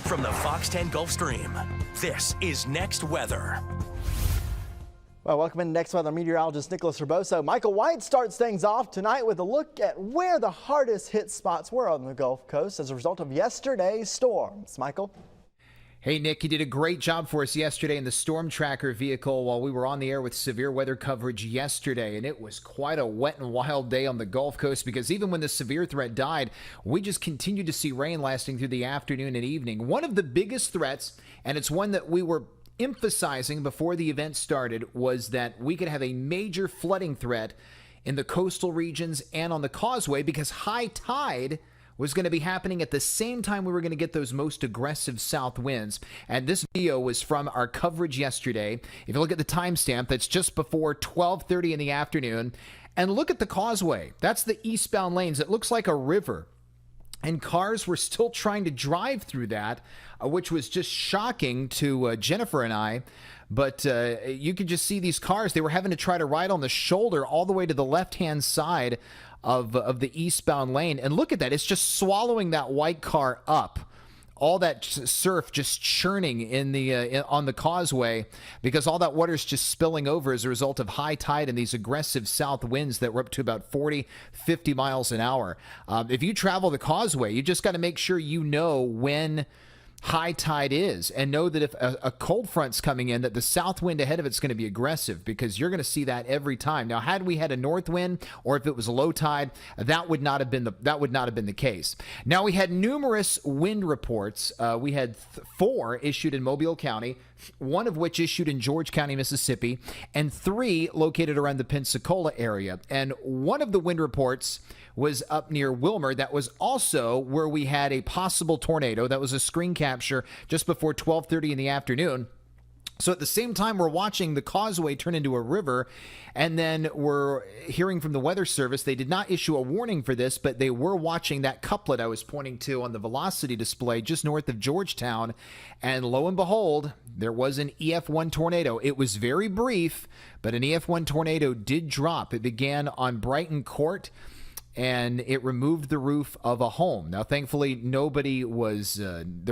from the Fox 10 Gulf Stream, this is Next Weather. Well, welcome in Next Weather meteorologist Nicholas Raboso. Michael White starts things off tonight with a look at where the hardest hit spots were on the Gulf Coast as a result of yesterday's storms. Michael? Hey, Nick, you did a great job for us yesterday in the Storm Tracker vehicle while we were on the air with severe weather coverage yesterday. And it was quite a wet and wild day on the Gulf Coast because even when the severe threat died, we just continued to see rain lasting through the afternoon and evening. One of the biggest threats, and it's one that we were emphasizing before the event started, was that we could have a major flooding threat in the coastal regions and on the causeway because high tide was going to be happening at the same time we were going to get those most aggressive south winds. And this video was from our coverage yesterday. If you look at the timestamp, that's just before 12:30 in the afternoon. And look at the causeway. That's the eastbound lanes. It looks like a river. And cars were still trying to drive through that, which was just shocking to Jennifer and I. But you could just see these cars. They were having to try to ride on the shoulder all the way to the left-hand side of the eastbound lane. And look at that. It's just swallowing that white car up. All that surf just churning on the causeway because all that water is just spilling over as a result of high tide and these aggressive south winds that were up to about 40, 50 miles an hour. If you travel the causeway, you just got to make sure you know when high tide is and know that if a cold front's coming in, that the south wind ahead of it's going to be aggressive because you're going to see that every time. Now, had we had a north wind or if it was a low tide, that would not have been the case. Now, we had numerous wind reports. We had 4 issued in Mobile County, 1 of which issued in George County, Mississippi, and 3 located around the Pensacola area. And one of the wind reports was up near Wilmer. That was also where we had a possible tornado. That was a screen capture just before 12:30 in the afternoon. So at the same time, we're watching the causeway turn into a river, and then we're hearing from the Weather Service. They did not issue a warning for this, but they were watching that couplet I was pointing to on the velocity display just north of Georgetown. And lo and behold, there was an EF1 tornado. It was very brief, but an EF1 tornado did drop. It began on Brighton Court, and it removed the roof of a home. Now, thankfully, there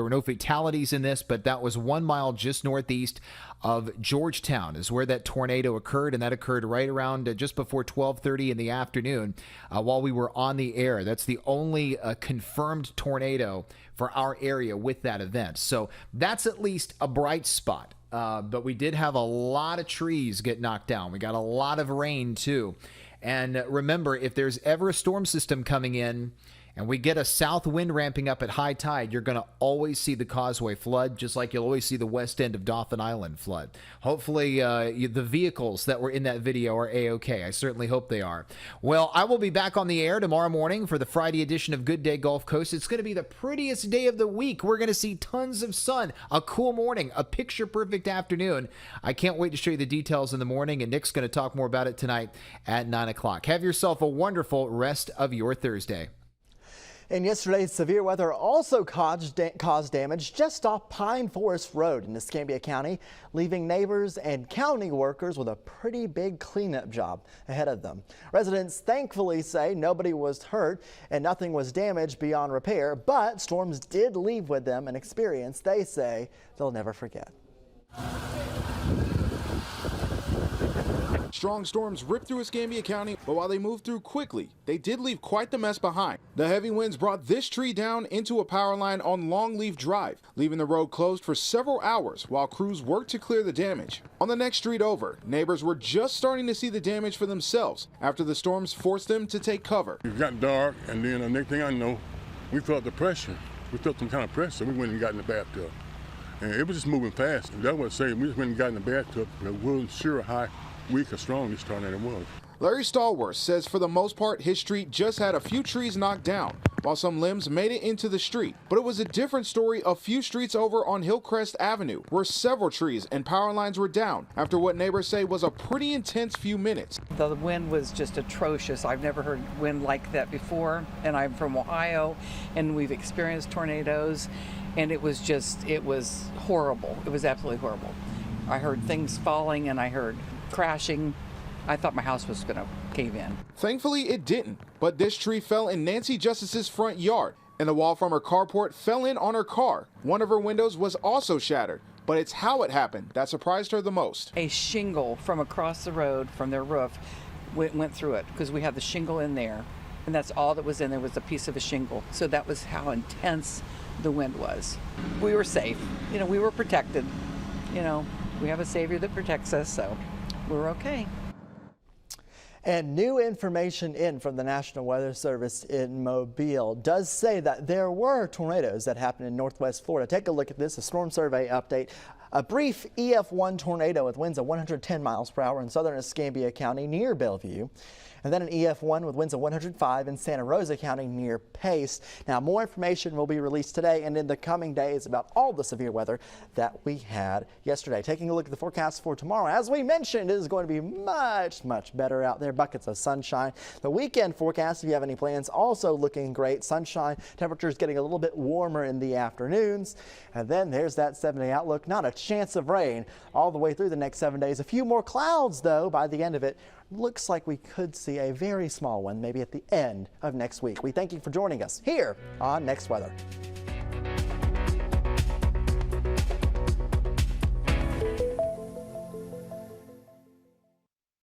were no fatalities in this, but that was 1 mile just northeast of Georgetown is where that tornado occurred, and that occurred right around just before 12:30 in the afternoon while we were on the air. That's the only confirmed tornado for our area with that event. So that's at least a bright spot. But we did have a lot of trees get knocked down. We got a lot of rain, too. And remember, if there's ever a storm system coming in and we get a south wind ramping up at high tide, you're going to always see the causeway flood, just like you'll always see the west end of Dauphin Island flood. Hopefully, the vehicles that were in that video are A-OK. I certainly hope they are. Well, I will be back on the air tomorrow morning for the Friday edition of Good Day Gulf Coast. It's going to be the prettiest day of the week. We're going to see tons of sun, a cool morning, a picture-perfect afternoon. I can't wait to show you the details in the morning, and Nick's going to talk more about it tonight at 9 o'clock. Have yourself a wonderful rest of your Thursday. And yesterday's severe weather also caused damage just off Pine Forest Road in Escambia County, leaving neighbors and county workers with a pretty big cleanup job ahead of them. Residents thankfully say nobody was hurt and nothing was damaged beyond repair, but storms did leave with them an experience they say they'll never forget. Strong storms ripped through Escambia County, but while they moved through quickly, they did leave quite the mess behind. The heavy winds brought this tree down into a power line on Longleaf Drive, leaving the road closed for several hours while crews worked to clear the damage. On the next street over, neighbors were just starting to see the damage for themselves after the storms forced them to take cover. It got dark, and then the next thing I know, we felt the pressure. We felt some kind of pressure, so we went and got in the bathtub. And it was just moving fast. And that's what I say, we just went and got in the bathtub. We weren't sure how weak or strong this tornado was. Larry Stallworth says for the most part, his street just had a few trees knocked down, while some limbs made it into the street. But it was a different story a few streets over on Hillcrest Avenue, where several trees and power lines were down after what neighbors say was a pretty intense few minutes. The wind was just atrocious. I've never heard wind like that before, and I'm from Ohio, and we've experienced tornadoes, and it was horrible. It was absolutely horrible. I heard things falling, and I heard crashing. I thought my house was going to cave in. Thankfully, it didn't, but this tree fell in Nancy Justice's front yard, And the wall from her carport fell in on her car. One of her windows was also shattered, but it's how it happened that surprised her the most. A shingle from across the road from their roof went through it because we had the shingle in there, and that's all that was in there was a piece of a shingle. So that was how intense the wind was. We were safe. We were protected. We have a Savior that protects us, so we're okay. And new information in from the National Weather Service in Mobile does say that there were tornadoes that happened in northwest Florida. Take a look at this, a storm survey update. A brief EF1 tornado with winds of 110 miles per hour in southern Escambia County near Bellevue. And then an EF1 with winds of 105 in Santa Rosa County near Pace. Now, more information will be released today and in the coming days about all the severe weather that we had yesterday. Taking a look at the forecast for tomorrow, as we mentioned, it is going to be much better out there. Buckets of sunshine. The weekend forecast, if you have any plans, also looking great. Sunshine, temperatures getting a little bit warmer in the afternoons. And then there's that 7-day outlook. Not a chance of rain all the way through the next 7 days. A few more clouds, though, by the end of it. Looks like we could see a very small one maybe at the end of next week. We thank you for joining us here on Next Weather.